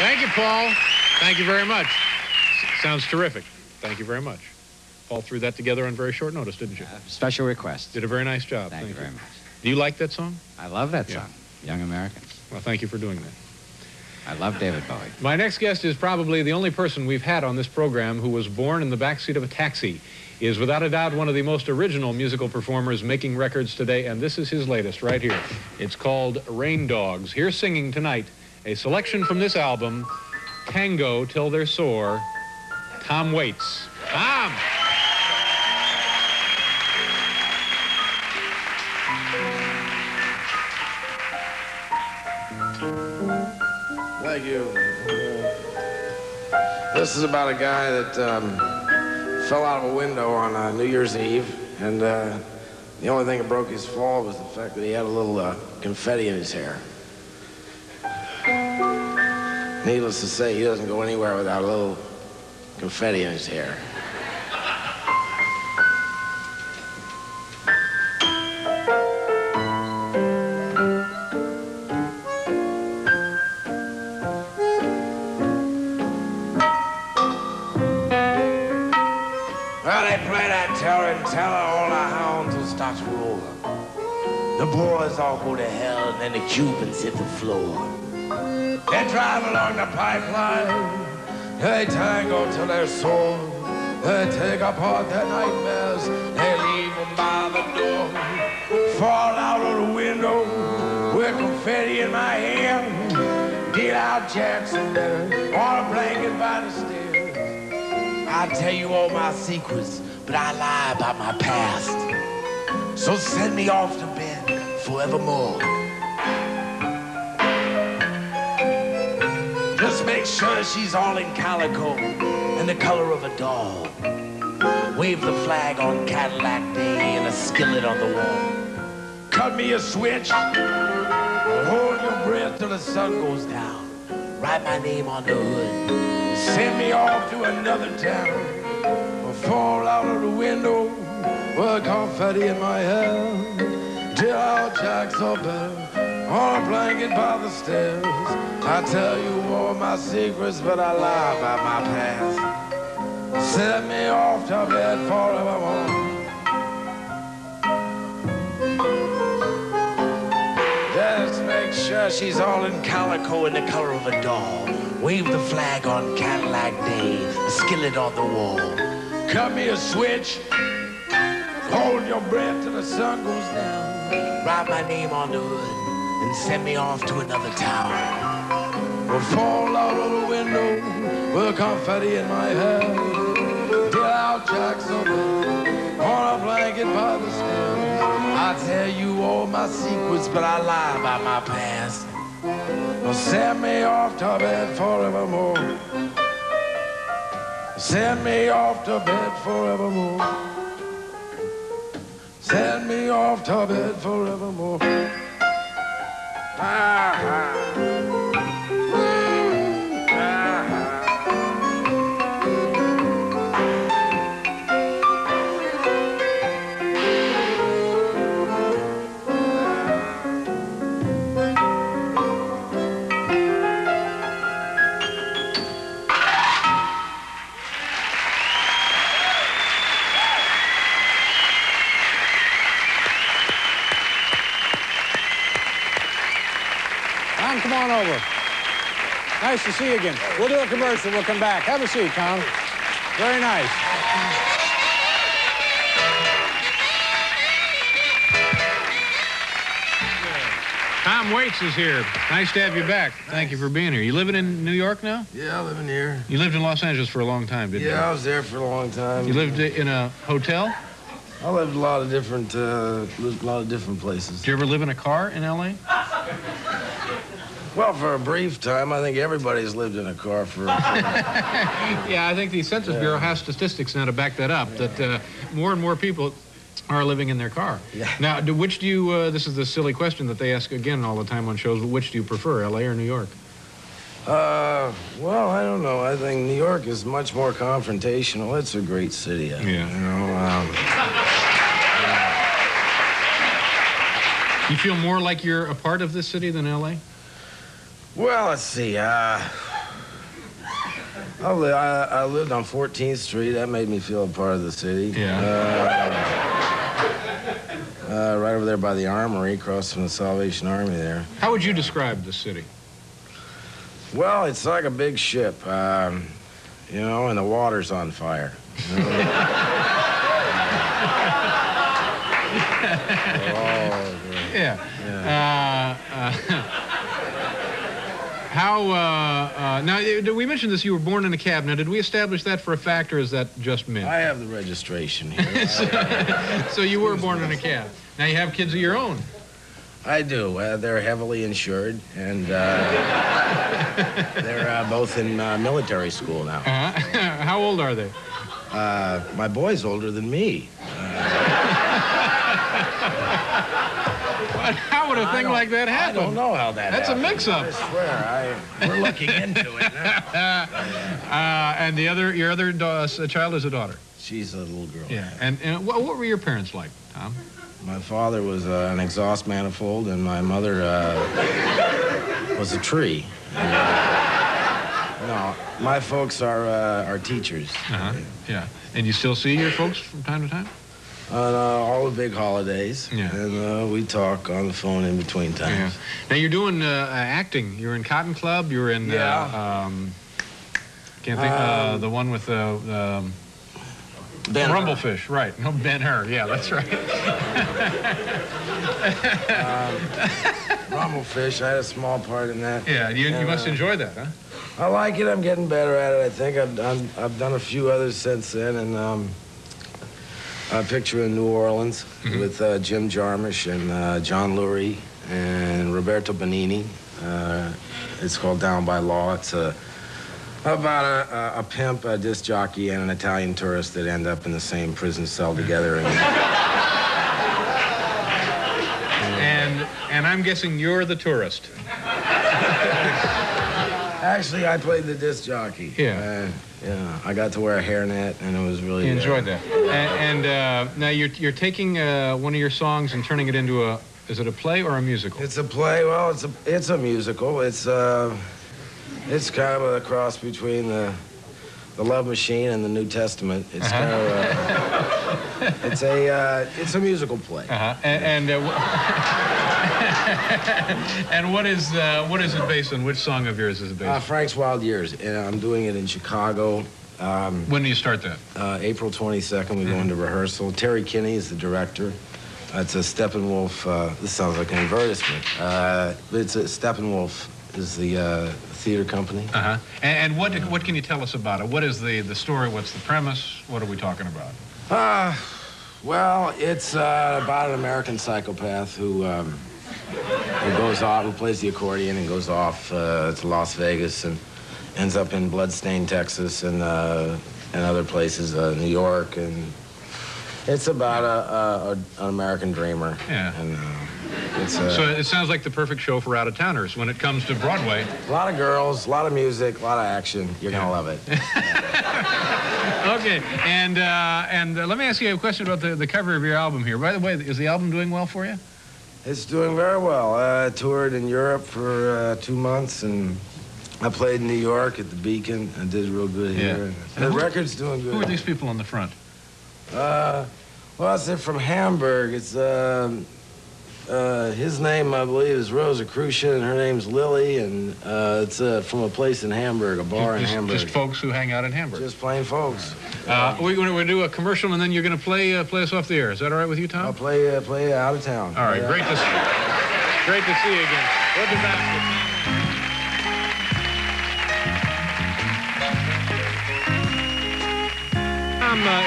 Thank you, Paul. Thank you very much. Sounds terrific. Thank you very much. Paul threw that together on very short notice, didn't you? Special request. Did a very nice job. Thank you very much. Do you like that song? I love that song, Young Americans. Well, thank you for doing that. I love David Bowie. My next guest is probably the only person we've had on this program who was born in the backseat of a taxi. He is without a doubt one of the most original musical performers making records today, and this is his latest right here. It's called Rain Dogs. Here singing tonight, a selection from this album, Tango Till They're Sore, Tom Waits. Tom! Thank you. This is about a guy that fell out of a window on New Year's Eve, and the only thing that broke his fall was the fact that he had a little confetti in his hair. Needless to say, he doesn't go anywhere without a little confetti in his hair. Teller, all the hounds will start to roar. The boys all go to hell, and then the Cubans hit the floor. They drive along the pipeline, they tango till they're sore. They take apart their nightmares, they leave them by the door. Fall out of the window with confetti in my hand. Deal out Jackson there on a blanket by the stairs. I tell you all my secrets, but I lie about my past. So send me off to bed forevermore. Just make sure she's all in calico and the color of a doll. Wave the flag on Cadillac Day and a skillet on the wall. Cut me a switch, hold your breath till the sun goes down. Write my name on the hood, send me off to another town. Fall out of the window with confetti in my hair. Till our Jacks are better on a blanket by the stairs. I tell you all my secrets, but I lie about my past. Send me off to bed forevermore. Just make sure she's all in calico and the color of a doll. Wave the flag on Cadillac Day, a skillet on the wall. Cut me a switch, hold your breath till the sun goes down. Write my name on the hood and send me off to another town. Or fall out of the window with confetti in my hair. Till out Jack's on a blanket by the stairs. I tell you all my secrets, but I lie about my past. Well, send me off to bed forevermore. Send me off to bed forevermore. Send me off to bed forevermore. Tom, come on over. Nice to see you again. We'll do a commercial. We'll come back. Have a seat, Tom. Very nice. Tom Waits is here. Nice to have you back. Thank you for being here. You living in New York now? Yeah, I live in here. You lived in Los Angeles for a long time, didn't you? Yeah, I was there for a long time. You lived in a hotel? I lived a lot of different places. Did you ever live in a car in L.A.? Well, for a brief time, I think everybody's lived in a car for... Yeah, I think the Census Bureau has statistics now to back that up, that more and more people are living in their car. Yeah. Now, which do you, this is the silly question that they ask again all the time on shows, which do you prefer, L.A. or New York? Well, I don't know. I think New York is much more confrontational. It's a great city. Yeah. You know, You feel more like you're a part of this city than L.A.? well, let's see. I lived on 14th Street. That made me feel a part of the city. Yeah. Right over there by the Armory, across from the Salvation Army there. How would you describe the city? Well, it's like a big ship, you know, and the water's on fire. You know? Yeah. Now, we mentioned this, you were born in a cab. Now, did we establish that for a fact, or is that just myth? I have the registration here. So you were born in a cab. Now you have kids of your own. I do. They're heavily insured, and they're both in military school now. How old are they? My boy's older than me. How would a thing like that happen? I don't know how that That's happened. a mix-up. I swear, we're looking into it now. And your other child is a daughter? She's a little girl. Yeah. And what were your parents like, Tom? My father was an exhaust manifold, and my mother was a tree. No, my folks are teachers. Yeah. And you still see your folks from time to time? On all the big holidays. Yeah. And we talk on the phone in between times. Yeah. Now you're doing acting. You're in Cotton Club. You're in can't think the one with Ben Rumblefish, right? No, Ben-Hur. Yeah, that's right. Rumblefish. I had a small part in that. Yeah, you must enjoy that, huh? I like it. I'm getting better at it. I think I've done a few others since then, and a picture in New Orleans with Jim Jarmusch and John Lurie and Roberto Benigni. It's called Down by Law. It's about a pimp, a disc jockey, and an Italian tourist that end up in the same prison cell together. And I'm guessing you're the tourist. Actually, I played the disc jockey. Yeah. Yeah, I got to wear a hairnet, and it was really. You enjoyed that. And now you're taking one of your songs and turning it into a. Is it a play or a musical? It's a play. Well, it's a musical. It's kind of a cross between the Love Machine and the New Testament. It's kind of it's a musical play. And what is it based on? Which song of yours is it based on? Frank's Wild Years, and I'm doing it in Chicago. When do you start that? April 22nd. We go into rehearsal. Terry Kinney is the director. It's a Steppenwolf. This sounds like an advertisement, but it's a Steppenwolf is the theater company. And what can you tell us about it? What is the story? What's the premise? What are we talking about? Well, it's about an American psychopath who goes off, who plays the accordion and goes off to Las Vegas and ends up in Bloodstained, Texas, and other places, New York, and it's about an American dreamer. Yeah. And so it sounds like the perfect show for out-of-towners when it comes to Broadway. A lot of girls, a lot of music, a lot of action. You're gonna love it. Okay, and let me ask you a question about the cover of your album here. By the way, is the album doing well for you? It's doing very well. I toured in Europe for 2 months, and I played in New York at the Beacon. I did real good here. The record's doing good. Who are these people on the front? Well, it's from Hamburg. It's his name, I believe, is Rosa Crucian, and her name's Lily, and it's from a place in Hamburg, a bar in Hamburg. Just folks who hang out in Hamburg. Just plain folks. We're going to do a commercial, and then you're going to play us off the air. Is that all right with you, Tom? I'll play out of town. All right, great to see you again. We'll be back.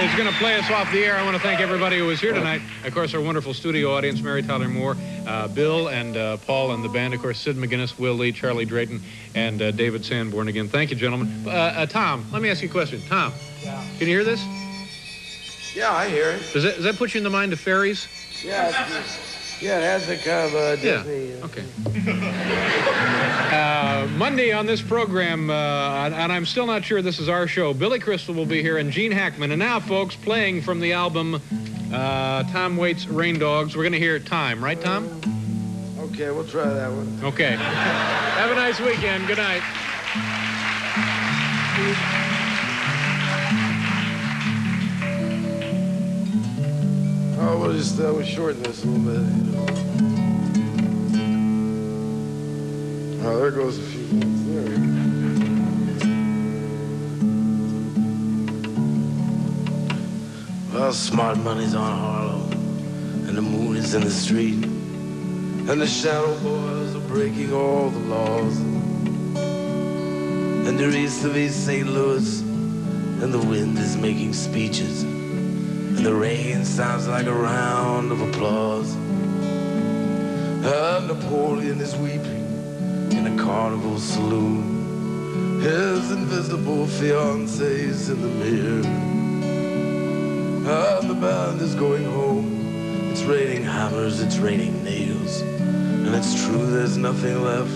Is going to play us off the air. I want to thank everybody who was here tonight. Of course, our wonderful studio audience, Mary Tyler Moore, Bill and Paul and the band. Of course, Sid McGuinness, Will Lee, Charlie Drayton, and David Sanborn again. Thank you, gentlemen. Tom, let me ask you a question. Tom, can you hear this? Yeah, I hear it. Does that put you in the mind of fairies? Yeah, it has a kind of Disney. Yeah, okay. Monday on this program, and I'm still not sure this is our show, Billy Crystal will be here and Gene Hackman. And now, folks, playing from the album Tom Waits' Rain Dogs, we're going to hear Time, right, Tom? Okay, we'll try that one. Okay. Have a nice weekend. Good night. Oh, we'll shorten this a little bit. Oh, there goes a few minutes there. Well, smart money's on Harlem, and the moon is in the street, and the shadow boys are breaking all the laws. And they're east of East St. Louis, and the wind is making speeches, and the rain sounds like a round of applause. And Napoleon is weeping in a carnival saloon. His invisible fiance's in the mirror. And the band is going home. It's raining hammers, it's raining nails. And it's true there's nothing left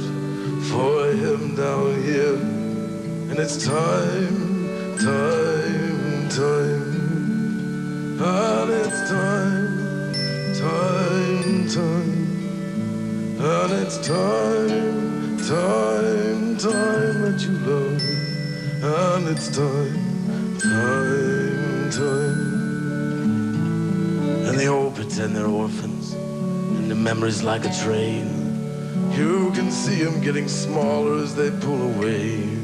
for him down here. And it's time, time, time. And it's time, time, time. And it's time, time, time that you love. And it's time, time, time. And they all pretend they're orphans, and the memory's like a train. You can see them getting smaller as they pull away.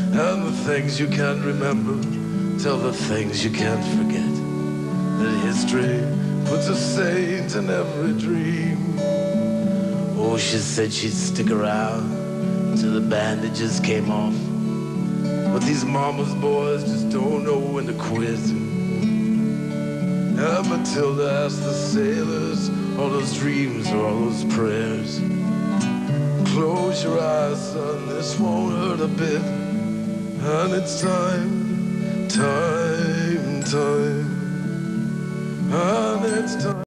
And the things you can't remember tell the things you can't forget. That history puts a saint in every dream. Oh, she said she'd stick around till the bandages came off. But these mama's boys just don't know when to quit. And Matilda asked the sailors, all those dreams or all those prayers. Close your eyes, son, this won't hurt a bit. And it's time, time.